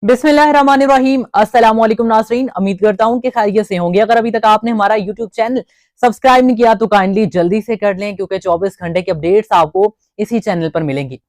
बिस्मिल्लाहिर्रहमानिर्रहीम। अस्सलाम वालेकुम नाज़रीन, उम्मीद करता हूं कि खैरियत से होंगे। अगर अभी तक आपने हमारा यूट्यूब चैनल सब्सक्राइब नहीं किया तो काइंडली जल्दी से कर लें, क्योंकि 24 घंटे की अपडेट्स आपको इसी चैनल पर मिलेंगी।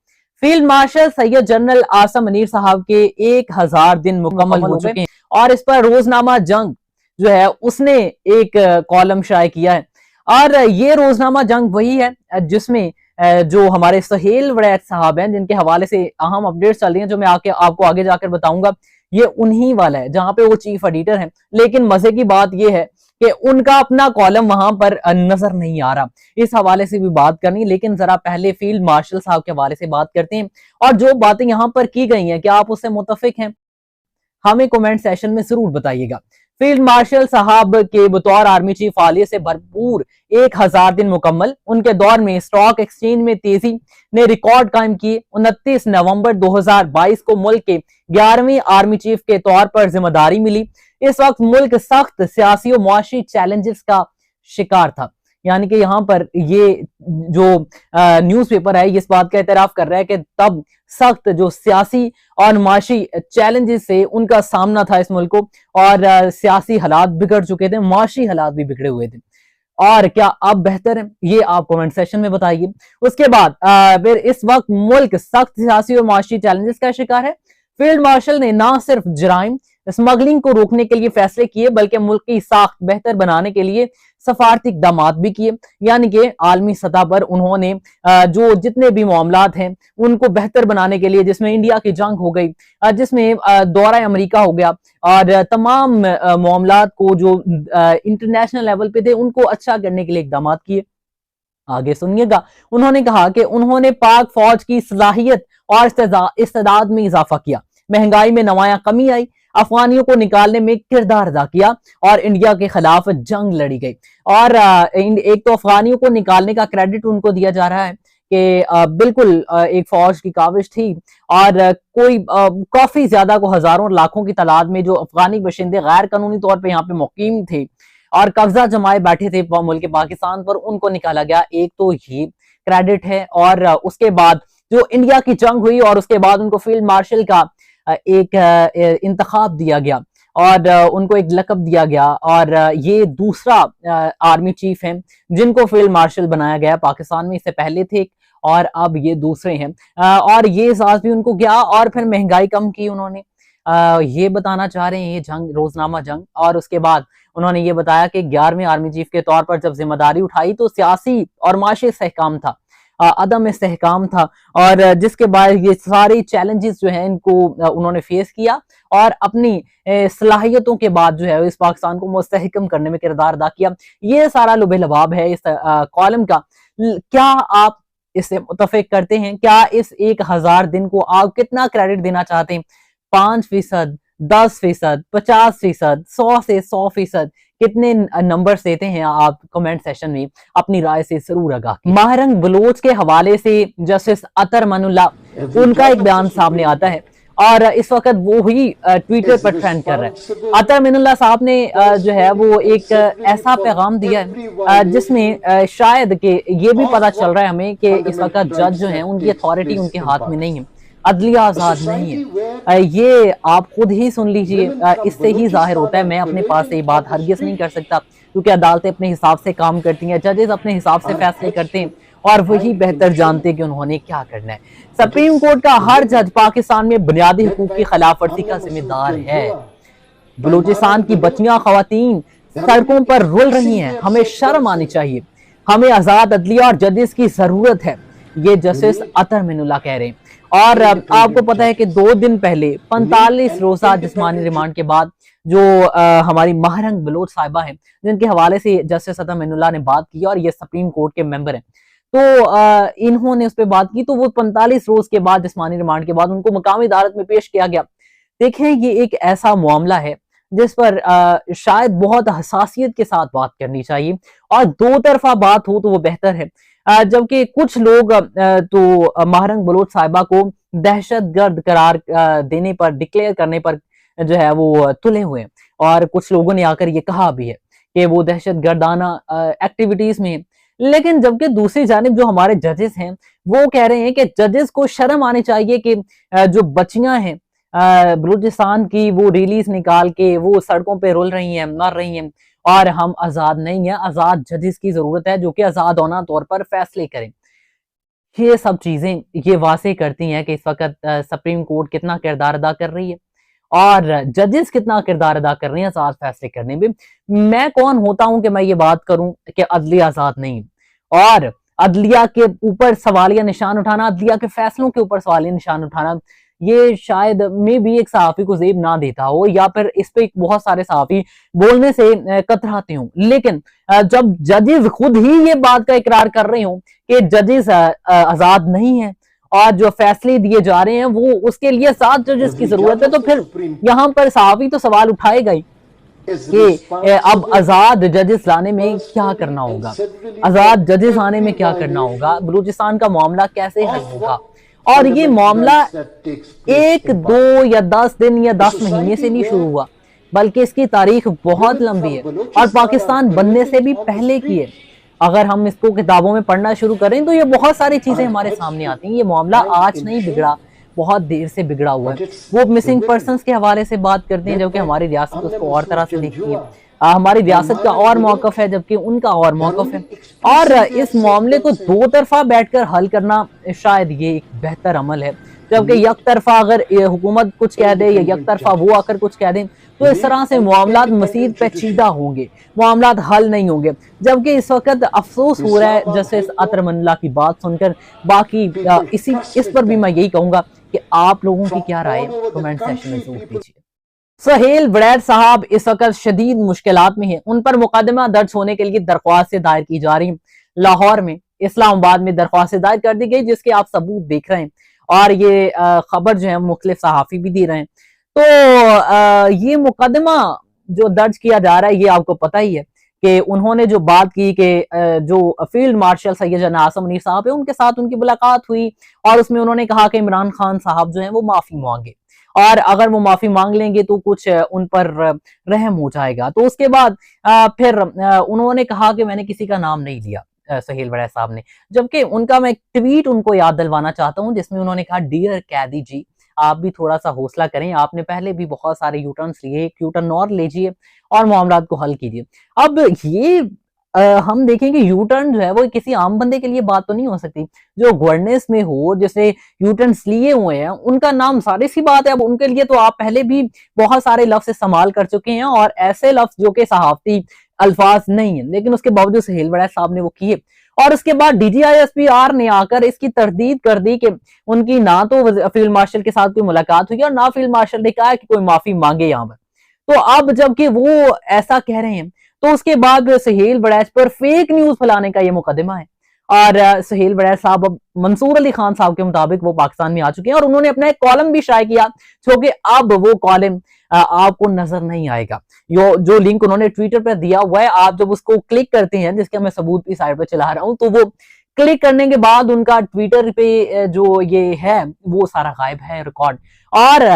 Field marshal Syed general Asim Munir साहब के 1000 दिन मुकम्मल हो चुके हैं और इस पर रोजनामा जंग जो है उसने एक कॉलम शाये किया है। और ये रोजनामा जंग वही है जिसमें जो हमारे सुहेल वड़ैत साहब हैं, जिनके हवाले से अहम अपडेट्स चल रही हैं, जो मैं आपको आगे जाकर बताऊंगा, ये उन्हीं वाला है जहां पे वो चीफ एडिटर हैं। लेकिन मजे की बात ये है कि उनका अपना कॉलम वहां पर नजर नहीं आ रहा। इस हवाले से भी बात करनी, लेकिन जरा पहले फील्ड मार्शल साहब के हवाले से बात करते हैं। और जो बातें यहाँ पर की गई हैं, क्या आप उससे मुतफिक हैं? हमें कमेंट सेशन में जरूर बताइएगा। फील्ड मार्शल साहब के बतौर आर्मी चीफ फालियत से भरपूर 1000 दिन मुकम्मल। उनके दौर में स्टॉक एक्सचेंज में तेजी ने रिकॉर्ड कायम किए। 29 नवंबर 2022 को मुल्क के 11वें आर्मी चीफ के तौर पर जिम्मेदारी मिली। इस वक्त मुल्क सख्त सियासी और मुआशी चैलेंजेस का शिकार था। यानी कि यहाँ पर ये जो न्यूज़पेपर है, इस बात का एतराफ कर रहा है कि तब सख्त जो सियासी और माशी चैलेंजेस से उनका सामना था इस मुल्क को, और सियासी हालात बिगड़ चुके थे, माशी हालात भी बिगड़े हुए थे। और क्या अब बेहतर है? ये आप कमेंट सेशन में बताइए। उसके बाद फिर इस वक्त मुल्क सख्त सियासी और माशी चैलेंजेस का शिकार है। फील्ड मार्शल ने ना सिर्फ जराइम स्मगलिंग को रोकने के लिए फैसले किए, बल्कि मुल्क की साख बेहतर बनाने के लिए सफारती इकदाम भी किए। यानी कि आलमी सतह पर उन्होंने जो जितने भी मामलात हैं उनको बेहतर बनाने के लिए, जिसमें इंडिया की जंग हो गई, जिसमें दौरा अमेरिका हो गया, और तमाम मामलात को जो इंटरनेशनल लेवल पे थे उनको अच्छा करने के लिए इकदाम किए। आगे सुनिएगा, उन्होंने कहा कि उन्होंने पाक फौज की सलाहियत और इस्तेदाद में इजाफा किया, महंगाई में नमाया कमी आई, अफगानियों को निकालने में किरदार अदा किया और इंडिया के खिलाफ जंग लड़ी गई। और एक तो अफगानियों को निकालने का क्रेडिट उनको दिया जा रहा है कि बिल्कुल एक फौज की काविश थी, और कोई काफी ज्यादा को हजारों लाखों की तादाद में जो अफगानी बशिंदे गैर कानूनी तौर पर यहाँ पे मुकीम थे और कब्जा जमाए बैठे थे मुल्क पाकिस्तान पर, उनको निकाला गया। एक तो ये क्रेडिट है। और उसके बाद जो इंडिया की जंग हुई और उसके बाद उनको फील्ड मार्शल का एक इंतखाब दिया गया और उनको एक लकब दिया गया, और ये दूसरा आर्मी चीफ है जिनको फील्ड मार्शल बनाया गया पाकिस्तान में। इससे पहले थे और अब ये दूसरे हैं, और ये एहसास भी उनको गया। और फिर महंगाई कम की उन्होंने, ये बताना चाह रहे हैं ये जंग, रोजनामा जंग। और उसके बाद उन्होंने ये बताया कि 11वें आर्मी चीफ के तौर पर जब जिम्मेदारी उठाई तो सियासी और माशी इस्तेहकाम था, अदम इस्तेहकाम था, और जिसके बाद ये सारे चैलेंजेस जो हैं इनको उन्होंने फेस किया और अपनी सलाहियतों के बाद जो है इस पाकिस्तान को मुस्तहकम करने में किरदार अदा किया। ये सारा लुबे लबाब है इस कॉलम का। क्या आप इससे मुतफिक करते हैं? क्या इस 1000 दिन को आप कितना क्रेडिट देना चाहते हैं? 5%, 10%, 50%, 100 से 100%, कितने नंबर्स देते हैं आप? कमेंट सेशन में अपनी राय से जरूर आगाह। महारंग बलोच के हवाले से जस्टिस अतर मनुल्लाह, उनका एक बयान सामने आता है और इस वक्त वो ही ट्विटर पर ट्रेंड कर रहा है। अतर मनुल्लाह साहब ने जो है वो एक ऐसा पैगाम दिया है जिसमें शायद कि ये भी पता चल रहा है हमें कि इस वक्त जज जो है उनकी अथॉरिटी उनके हाथ में नहीं है, अदलिया आजाद नहीं है। ये आप खुद ही सुन लीजिए, इससे ही जाहिर होता है। मैं अपने पास से ये बात हरगिज नहीं कर सकता, क्योंकि अदालतें अपने हिसाब से काम करती हैं, जजेस अपने हिसाब से फैसले करते हैं और वही बेहतर जानते हैं कि उन्होंने क्या करना है। सुप्रीम कोर्ट का हर जज पाकिस्तान में बुनियादी हुकूक की खिलाफ वर्जी का जिम्मेदार है। बलूचिस्तान की बच्चियां, खवातीन सड़कों पर रुल रही हैं, हमें शर्म आनी चाहिए। हमें आजाद अदलिया और जजेस की जरूरत है, ये जस्टिस अतर मनुल्लाह कह रहे हैं। और आपको पता है कि 2 दिन पहले 45 रोजा जिस्मानी रिमांड के बाद जो हमारी महारंग बलोच साहिबा हैं, जिनके हवाले से जस्टिस अतर मनुल्लाह ने बात की, और ये सुप्रीम कोर्ट के मेंबर हैं, तो इन्होंने उस पर बात की। तो वो 45 रोज के बाद जिस्मानी रिमांड के बाद उनको मकामी अदालत में पेश किया गया। देखें, ये एक ऐसा मामला है जिस पर शायद बहुत हसासियत के साथ बात करनी चाहिए और दो तरफा बात हो तो वो बेहतर है। जबकि कुछ लोग तो महारंग बलोच साहिबा को दहशतगर्द करार देने पर, डिक्लेयर करने पर जो है वो तुले हुए हैं, और कुछ लोगों ने आकर ये कहा भी है कि वो दहशतगर्दाना एक्टिविटीज में। लेकिन जबकि दूसरी जानिब जो हमारे जजेस हैं वो कह रहे हैं कि जजेस को शर्म आनी चाहिए कि जो बच्चियां हैं बलूचिस्तान की वो रिलीज निकाल के वो सड़कों पे रुल रही हैं, मर रही हैं, और हम आजाद नहीं है। आजाद जजेस की जरूरत है जो कि आजादाना तौर पर फैसले करें। ये सब चीजें ये वाजे करती हैं कि इस वक्त सुप्रीम कोर्ट कितना किरदार अदा कर रही है और जजेस कितना किरदार अदा कर रहे हैं आजाद फैसले करने में। मैं कौन होता हूं कि मैं ये बात करूं कि अदलिया आजाद नहीं, और अदलिया के ऊपर सवालिया निशान उठाना, अदलिया के फैसलों के ऊपर सवालिया निशान उठाना, ये शायद में भी एक सहाफी को जेब ना देता हो, या फिर इस पे बहुत सारे सहाफी बोलने से कतराते हों। लेकिन जब जजेस खुद ही ये बात का इकरार कर रहे हो कि जजेस आजाद नहीं है और जो फैसले दिए जा रहे हैं वो उसके लिए 7 जजेस की जरूरत है, तो फिर यहाँ पर सहाफी तो सवाल उठाएगा ही कि अब आजाद जजेस लाने में क्या करना होगा, आजाद जजेस आने में क्या करना होगा, बलूचिस्तान का मामला कैसे हल होगा। और ये मामला 1, 2 या 10 दिन या 10 महीने से नहीं शुरू हुआ, बल्कि इसकी तारीख बहुत लंबी है और पाकिस्तान बनने से भी पहले की है। अगर हम इसको किताबों में पढ़ना शुरू करें तो ये बहुत सारी चीजें हमारे सामने आती हैं। ये मामला आज नहीं बिगड़ा, बहुत देर से बिगड़ा हुआ है। वो मिसिंग पर्संस के हवाले से बात करते हैं जबकि हमारी रियासत उसको और तरह से देखती है। हमारी रियासत का और मौकफ है जबकि उनका और मौकफ है, और इस मामले को दो तरफा बैठकर हल करना शायद ये एक बेहतर अमल है। जबकि एक तरफा अगर हुकूमत कुछ कह दे या एक तरफा वो आकर कुछ कह दे तो इस तरह से मामलात मसीद पेचीदा होंगे, मामलात हल नहीं होंगे। जबकि इस वक्त अफसोस हो रहा है जस्टिस अतर मंडला की बात सुनकर। बाकी इस पर भी मैं यही कहूंगा कि आप लोगों की क्या राय है, कमेंट सेक्शन में जरूर दीजिए। सहेल वड़ैच साहब इस वक्त शदीद मुश्किलात में हैं। उन पर मुकदमा दर्ज होने के लिए दरख्वास्तें दायर की जा रही हैं। लाहौर में, इस्लामाबाद में दरख्वास्तें दायर कर दी गई जिसके आप सबूत देख रहे हैं, और ये खबर जो है मुख्तलिफ सहाफी भी दे रहे हैं। तो ये मुकदमा जो दर्ज किया जा रहा है ये आपको पता ही है कि उन्होंने जो बात की कि जो फील्ड मार्शल सैयद जना आसम मुनीर साहब है उनके साथ उनकी मुलाकात हुई और उसमें उन्होंने कहा कि इमरान खान साहब जो है वो माफी मांगे, और अगर वो माफी मांग लेंगे तो कुछ उन पर रहम हो जाएगा। तो उसके बाद फिर उन्होंने कहा कि मैंने किसी का नाम नहीं लिया, सहेल वड़ैच साहब ने। जबकि उनका मैं ट्वीट उनको याद दिलवाना चाहता हूं जिसमें उन्होंने कहा, डियर कैदी जी, आप भी थोड़ा सा हौसला करें, आपने पहले भी बहुत सारे यूटर्न्स लिए, यूटर्न और लीजिए और मामलात को हल कीजिए। अब ये हम देखेंगे यूटर्न जो है वो किसी आम बंदे के लिए बात तो नहीं हो सकती। जो गवर्नेंस में हो, जिसने यूटर्न्स लिए हुए हैं, उनका नाम सारी सी बात है। अब उनके लिए तो आप पहले भी बहुत सारे लफ्ज इस्तेमाल कर चुके हैं और ऐसे लफ्ज जो कि सहाफती अल्फाज नहीं है, लेकिन उसके बावजूद सहेल वड़ैच साहब ने वो किए। और उसके बाद DGISPR ने आकर इसकी तरदीद कर दी कि उनकी ना तो फील्ड मार्शल के साथ कोई मुलाकात हुई और ना फील्ड मार्शल ने कहा कि कोई माफी मांगे यहाँ पर। तो अब जबकि वो ऐसा कह रहे हैं तो उसके बाद सहेल वड़ैच पर फेक न्यूज फैलाने का ये मुकदमा है। और सहेल वड़ैच साहब अब मंसूर अली खान साहब के मुताबिक वो पाकिस्तान में आ चुके हैं और उन्होंने अपना एक कॉलम भी शाये किया, जो कि अब वो कॉलम आपको नजर नहीं आएगा। जो लिंक उन्होंने ट्विटर पर दिया हुआ है, आप जब उसको क्लिक करते हैं, जिसके मैं सबूत भी साइड पर चला रहा हूं, तो वो क्लिक करने के बाद उनका ट्विटर पे जो ये है वो सारा गायब है रिकॉर्ड। और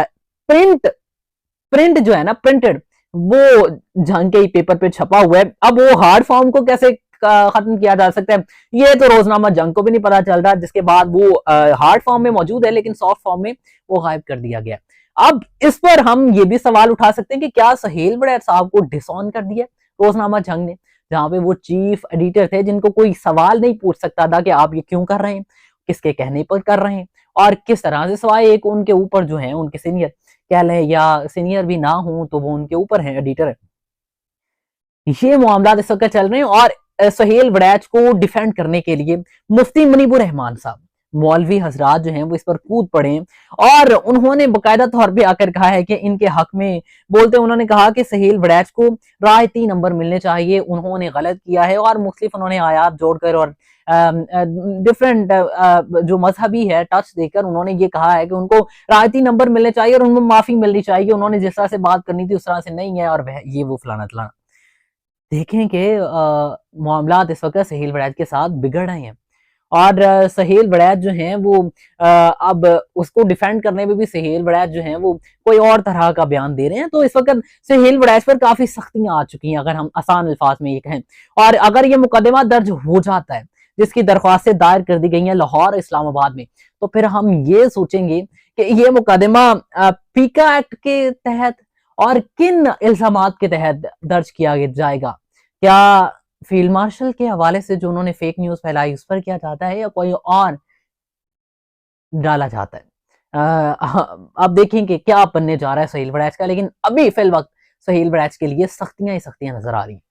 प्रिंट जो है ना, प्रिंटेड, वो जंग के पेपर पे छपा हुआ है। अब वो हार्ड फॉर्म को कैसे खत्म किया जा सकता है ये तो रोजनामा जंग को भी नहीं पता चल रहा, जिसके बाद वो हार्ड फॉर्म में मौजूद है लेकिन सॉफ्ट फॉर्म में वो गायब कर दिया गया। अब इस पर हम ये भी सवाल उठा सकते हैं कि क्या सहेल वड़ैच साहब को डिसऑन कर दिया रोजनामा जंग ने, जहां पे वो चीफ एडिटर थे जिनको कोई सवाल नहीं पूछ सकता था कि आप ये क्यों कर रहे हैं, किसके कहने पर कर रहे हैं और किस तरह से, सवाए एक उनके ऊपर जो है उनके सीनियर कह लें या सीनियर भी ना हो तो वो उनके ऊपर है, एडिटर है। ये मामला इस वक्त चल रहे हैं और सहेल वड़ैच को डिफेंड करने के लिए मुफ्ती मुनीबुर रहमान साहब, मौलवी हजरात जो हैं वो इस पर कूद पड़े और उन्होंने बाकायदा तौर पे आकर कहा है कि इनके हक में बोलते उन्होंने कहा कि सहेल वड़ैच को रायती नंबर मिलने चाहिए, उन्होंने गलत किया है। और मुख्तलिफ उन्होंने आयात जोड़कर और डिफरेंट जो मजहबी है टच देकर उन्होंने ये कहा है कि उनको रायती नंबर मिलने चाहिए और उनको माफी मिलनी चाहिए, उन्होंने जिस तरह से बात करनी थी उस तरह से नहीं है और वह ये वो फलाना फलाना। देखें कि मामला इस वक्त सहेल वड़ैच के साथ बिगड़ रहे हैं और सहेल वड़ैच जो हैं वो अब उसको डिफेंड करने में भी सहेल वड़ैच जो हैं वो कोई और तरह का बयान दे रहे हैं। तो इस वक्त सहेल वड़ैच पर काफी सख्तियां आ चुकी हैं, अगर हम आसान अल्फाज में ये कहें। और अगर ये मुकदमा दर्ज हो जाता है जिसकी दरख्वास्तें दायर कर दी गई हैं लाहौर इस्लामाबाद में, तो फिर हम ये सोचेंगे कि ये मुकदमा पीका एक्ट के तहत और किन इल्जामात के तहत दर्ज किया जाएगा। क्या फील्ड मार्शल के हवाले से जो उन्होंने फेक न्यूज फैलाई उस पर किया जाता है या कोई और डाला जाता है। अब देखेंगे क्या बनने जा रहा है सोहेल बड़ैच का, लेकिन अभी फिल वक्त सोहेल बड़ैच के लिए सख्तियां ही सख्तियां नजर आ रही हैं।